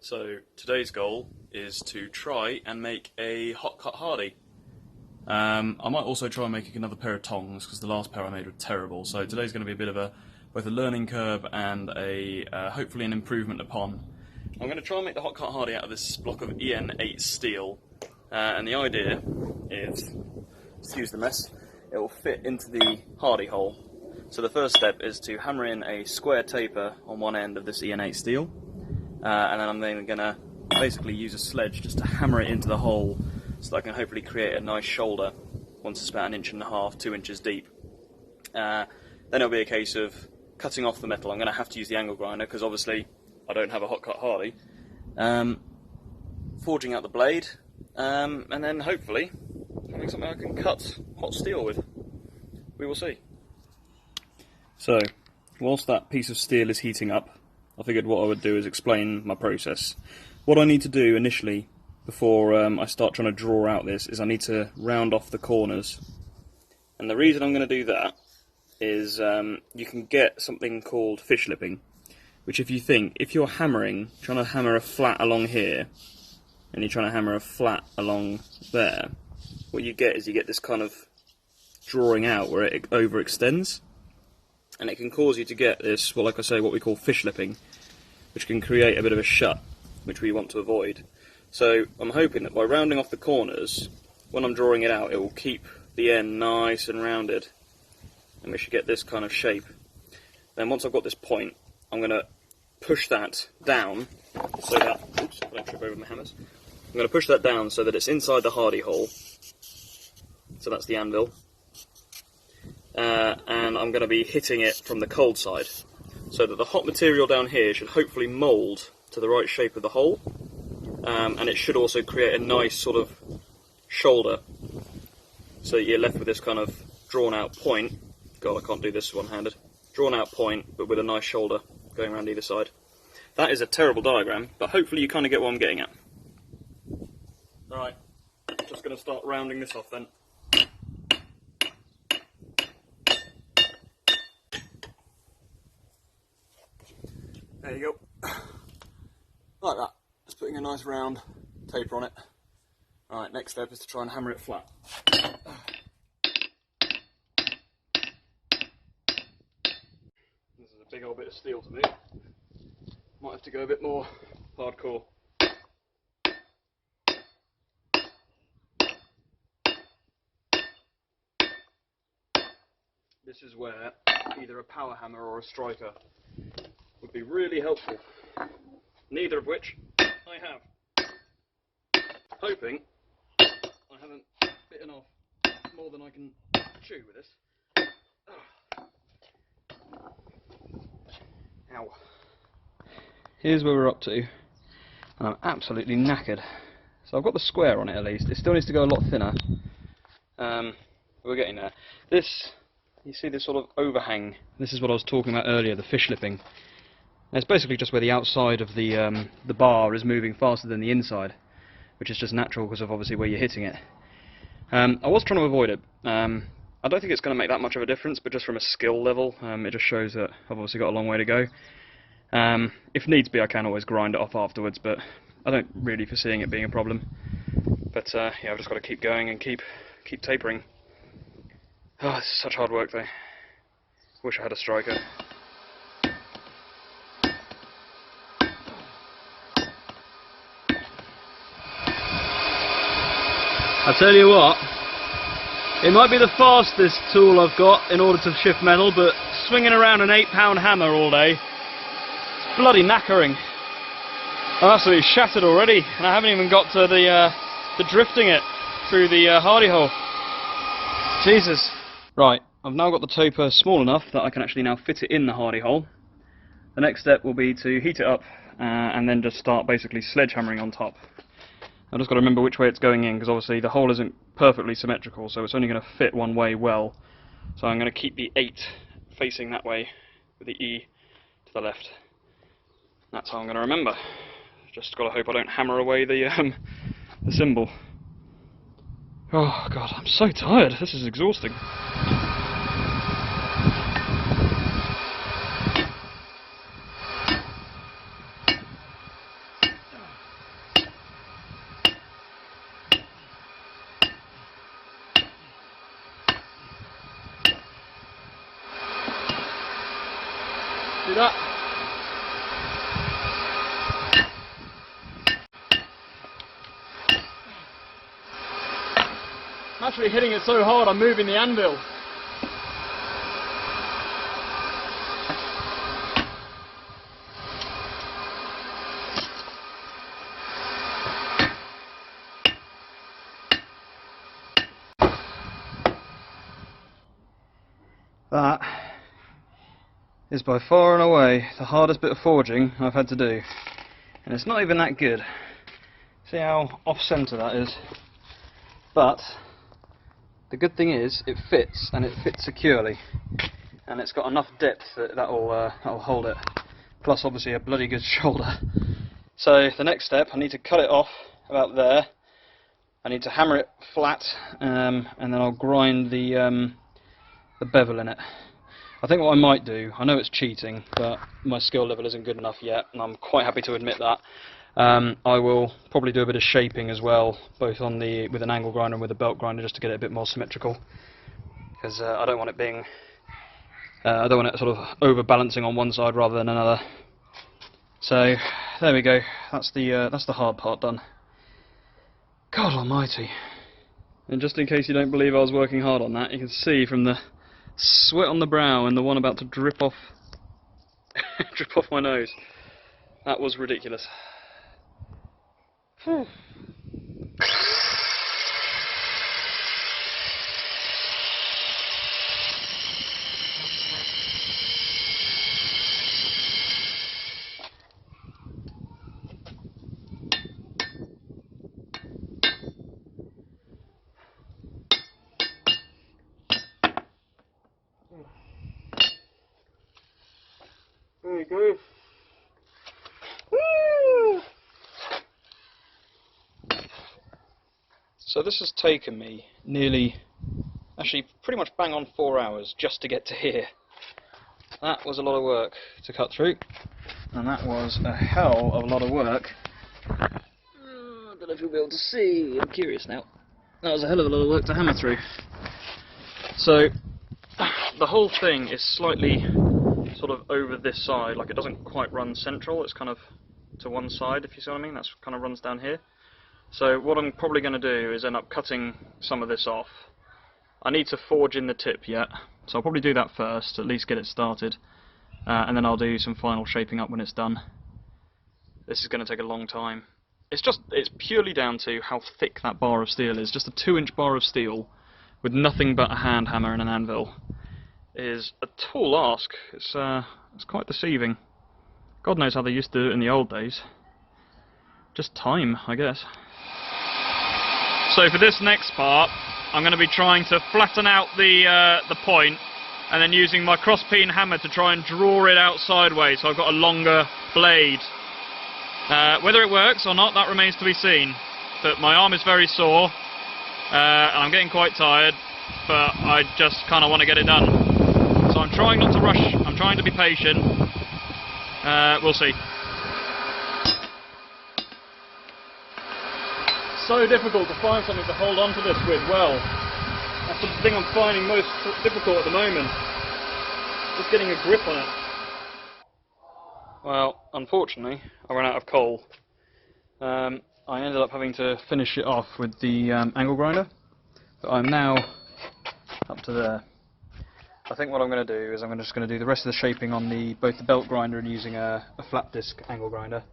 So today's goal is to try and make a hot cut hardy. I might also try and make another pair of tongs because the last pair I made were terrible. So today's going to be a bit of both a learning curve and hopefully an improvement upon. I'm going to try and make the hot cut hardy out of this block of EN8 steel, and the idea is, excuse the mess, it will fit into the hardy hole. So the first step is to hammer in a square taper on one end of this EN8 steel. And then I'm then going to basically use a sledge just to hammer it into the hole so that I can hopefully create a nice shoulder once it's about 1.5 inches, 2 inches deep. Then it'll be a case of cutting off the metal. I'm going to have to use the angle grinder because obviously I don't have a hot cut hardy. Forging out the blade, and then hopefully having something I can cut hot steel with. We will see. So, whilst that piece of steel is heating up, I figured what I would do is explain my process. What I need to do initially, before I start trying to draw out this, is I need to round off the corners. And the reason I'm going to do that is you can get something called fish lipping, which if you're trying to hammer a flat along here, and you're trying to hammer a flat along there, what you get is you get this kind of drawing out where it overextends. And it can cause you to get this, well, like I say, what we call fish lipping, which can create a bit of a shut, which we want to avoid. So I'm hoping that by rounding off the corners, when I'm drawing it out, it will keep the end nice and rounded, and we should get this kind of shape. Then once I've got this point, I'm going to push that down so that, oops, I don't trip over my hammers. I'm going to push that down so that it's inside the hardy hole. So that's the anvil. And I'm going to be hitting it from the cold side, so that the hot material down here should hopefully mould to the right shape of the hole, and it should also create a nice sort of shoulder, so that you're left with this kind of drawn out point. God, I can't do this one-handed. Drawn out point, but with a nice shoulder going around either side. That is a terrible diagram, but hopefully you kind of get what I'm getting at. Alright, just going to start rounding this off then. There you go, like that, just putting a nice round taper on it. Alright, next step is to try and hammer it flat. This is a big old bit of steel to move. Might have to go a bit more hardcore. This is where either a power hammer or a striker would be really helpful, neither of which I have. Hoping I haven't bitten off more than I can chew with this. Ow. Here's where we're up to, and I'm absolutely knackered. So I've got the square on it at least. It still needs to go a lot thinner, but we're getting there. This, you see this sort of overhang, this is what I was talking about earlier, the fish lipping. And it's basically just where the outside of the bar is moving faster than the inside, which is just natural because of obviously where you're hitting it. I was trying to avoid it. I don't think it's going to make that much of a difference, but just from a skill level, it just shows that I've obviously got a long way to go. If needs be, I can always grind it off afterwards, but I don't really foresee it being a problem. But yeah, I've just got to keep going and keep tapering. Oh, this is such hard work though. Wish I had a striker. I tell you what, it might be the fastest tool I've got in order to shift metal, but swinging around an 8-pound hammer all day, it's bloody knackering. I'm absolutely shattered already, and I haven't even got to the drifting it through the hardy hole. Jesus. Right, I've now got the taper small enough that I can actually now fit it in the hardy hole. The next step will be to heat it up and then just start basically sledgehammering on top. I've just got to remember which way it's going in, because obviously the hole isn't perfectly symmetrical, so it's only going to fit one way well. So I'm going to keep the 8 facing that way, with the E to the left. That's how I'm going to remember. Just got to hope I don't hammer away the symbol. Oh god, I'm so tired. This is exhausting. do that. I'm actually hitting it so hard I'm moving the anvil. That is by far and away the hardest bit of forging I've had to do, and it's not even that good. See how off-centre that is? But the good thing is it fits, and it fits securely, and it's got enough depth that that'll hold it. Plus, obviously, a bloody good shoulder. So the next step, I need to cut it off about there. I need to hammer it flat, and then I'll grind the bevel in it. I think what I might do, I know it's cheating, but my skill level isn't good enough yet, and I'm quite happy to admit that. I will probably do a bit of shaping as well, both on with an angle grinder and with a belt grinder, just to get it a bit more symmetrical. Because I don't want it being, I don't want it sort of overbalancing on one side rather than another. So there we go. That's the hard part done. God Almighty! And just in case you don't believe I was working hard on that, you can see from the sweat on the brow and the one about to drip off drip off my nose. That was ridiculous. Whew. There you go. Woo! So this has taken me nearly, actually pretty much bang on 4 hours just to get to here. That was a lot of work to cut through, and that was a hell of a lot of work. I don't know if you'll be able to see, I'm curious now. That was a hell of a lot of work to hammer through. So the whole thing is slightly sort of over this side, like it doesn't quite run central, it's kind of to one side, if you see what I mean. That's kind of runs down here. So what I'm probably going to do is end up cutting some of this off. I need to forge in the tip yet, so I'll probably do that first, at least get it started, and then I'll do some final shaping up when it's done. This is going to take a long time. It's purely down to how thick that bar of steel is. Just a 2-inch bar of steel with nothing but a hand hammer and an anvil is a tall ask. It's quite deceiving. God knows how they used to do it in the old days. Just time, I guess. So for this next part, I'm going to be trying to flatten out the point, and then using my cross peen hammer to try and draw it out sideways, so I've got a longer blade. Whether it works or not, that remains to be seen. But my arm is very sore, and I'm getting quite tired, but I just kind of want to get it done. So I'm trying not to rush, I'm trying to be patient. We'll see. So difficult to find something to hold on to this with well. That's the thing I'm finding most difficult at the moment. Just getting a grip on it. Well, unfortunately, I ran out of coal. I ended up having to finish it off with the angle grinder, but I'm now up to there. I think what I'm going to do is I'm just going to do the rest of the shaping on both the belt grinder and using a flat disc angle grinder.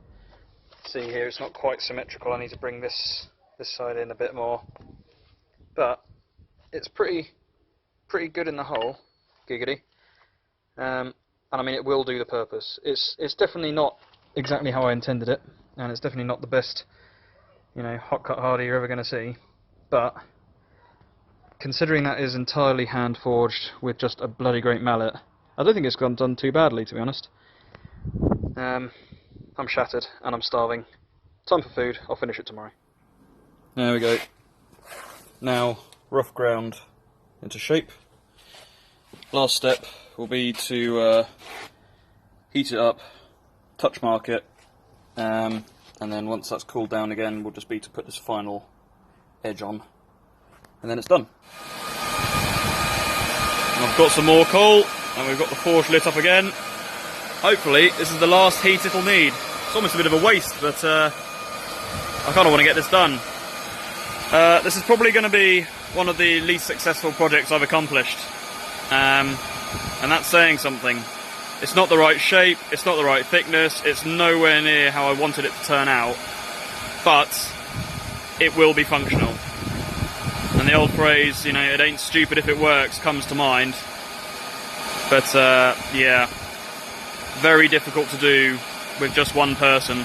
See here, it's not quite symmetrical. I need to bring this side in a bit more, but it's pretty good in the hole, giggity. And I mean, it will do the purpose. It's definitely not exactly how I intended it, and it's definitely not the best, you know, hot cut hardy you're ever going to see. But considering that is entirely hand forged with just a bloody great mallet, I don't think it's gone done too badly, to be honest. I'm shattered and I'm starving. Time for food. I'll finish it tomorrow. There we go. Now rough ground into shape. Last step will be to heat it up, touch mark it, and then once that's cooled down again, will just be to put this final edge on, and then it's done. And I've got some more coal, and we've got the forge lit up again. hopefully this is the last heat it'll need. It's almost a bit of a waste, but I kind of want to get this done. This is probably going to be one of the least successful projects I've accomplished, and that's saying something. It's not the right shape, it's not the right thickness, it's nowhere near how I wanted it to turn out, but it will be functional. And the old phrase, you know, it ain't stupid if it works, comes to mind. But yeah, very difficult to do with just one person.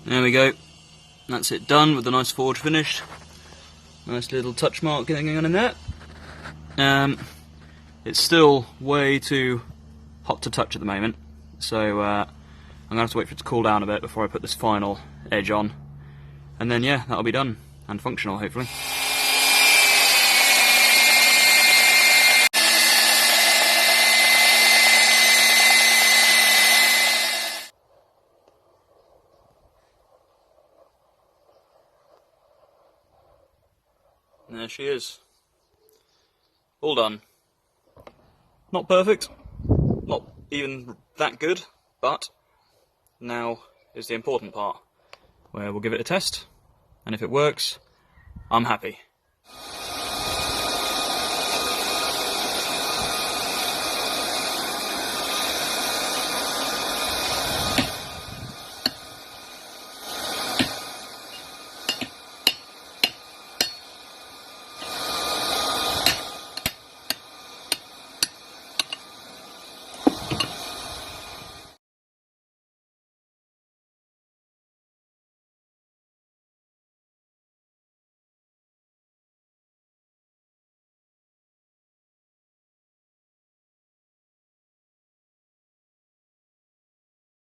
There we go. That's it done with the nice forge finish. Nice little touch mark going on in there. It's still way too hot to touch at the moment, so I'm going to have to wait for it to cool down a bit before I put this final edge on. And then yeah, that'll be done, and functional hopefully. And there she is. All done. Not perfect, not even that good, but now is the important part, where we'll give it a test, and if it works, I'm happy.